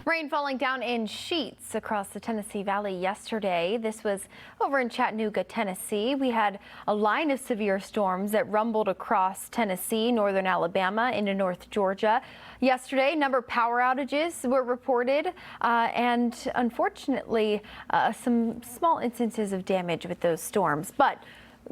Rain falling down in sheets across the Tennessee Valley yesterday. This was over in Chattanooga, Tennessee. We had a line of severe storms that rumbled across Tennessee, northern Alabama into North Georgia. Yesterday, a number of power outages were reported and unfortunately some small instances of damage with those storms. But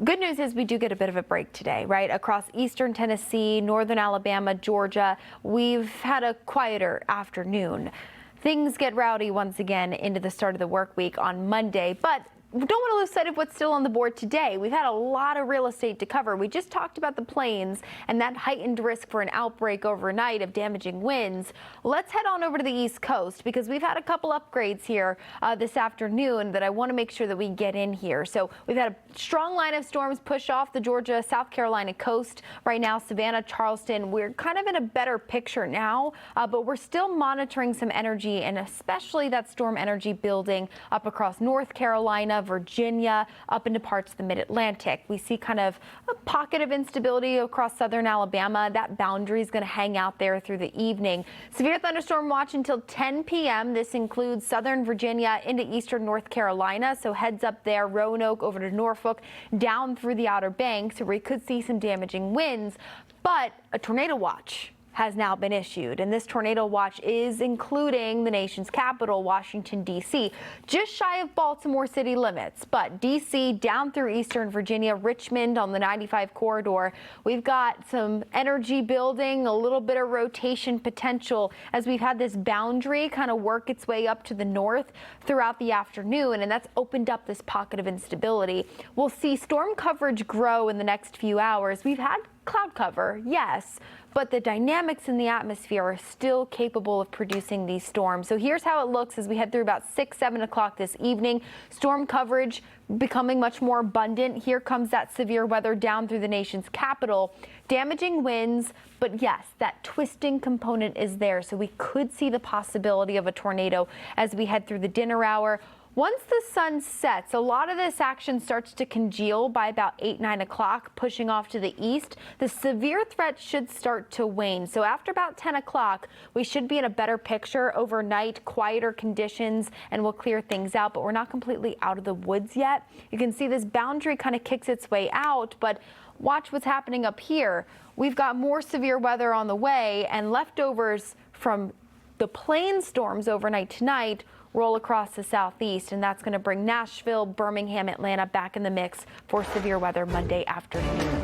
good news is we do get a bit of a break today, right? Across eastern Tennessee, northern Alabama, Georgia, we've had a quieter afternoon. Things get rowdy once again into the start of the work week on Monday, but we don't want to lose sight of what's still on the board today. We've had a lot of real estate to cover. We just talked about the plains and that heightened risk for an outbreak overnight of damaging winds. Let's head on over to the East Coast because we've had a couple upgrades here this afternoon that I want to make sure that we get in here. So we've had a strong line of storms push off the Georgia, South Carolina coast. Right now, Savannah, Charleston, we're kind of in a better picture now, but we're still monitoring some energy and especially that storm energy building up across North Carolina, Virginia, up into parts of the mid-Atlantic. We see kind of a pocket of instability across southern Alabama. That boundary is going to hang out there through the evening. Severe thunderstorm watch until 10 p.m. This includes southern Virginia into eastern North Carolina. So heads up there, Roanoke over to Norfolk, down through the Outer Banks, where we could see some damaging winds. But a tornado watch has now been issued, and this tornado watch is including the nation's capital, Washington, D.C., just shy of Baltimore city limits. But D.C. down through eastern Virginia, Richmond on the 95 corridor, we've got some energy building, a little bit of rotation potential as we've had this boundary kind of work its way up to the north throughout the afternoon, and that's opened up this pocket of instability. We'll see storm coverage grow in the next few hours. We've had cloud cover, yes, but the dynamics in the atmosphere are still capable of producing these storms. So here's how it looks as we head through about 6, 7 o'clock this evening. Storm coverage becoming much more abundant. Here comes that severe weather down through the nation's capital. Damaging winds, but yes, that twisting component is there. So we could see the possibility of a tornado as we head through the dinner hour. Once the sun sets, a lot of this action starts to congeal by about 8, 9 o'clock, pushing off to the east. The severe threat should start to wane. So after about 10 o'clock, we should be in a better picture overnight, quieter conditions, and we'll clear things out. But we're not completely out of the woods yet. You can see this boundary kind of kicks its way out, but watch what's happening up here. We've got more severe weather on the way, and leftovers from the plain storms overnight tonight roll across the southeast, and that's going to bring Nashville, Birmingham, Atlanta back in the mix for severe weather Monday afternoon.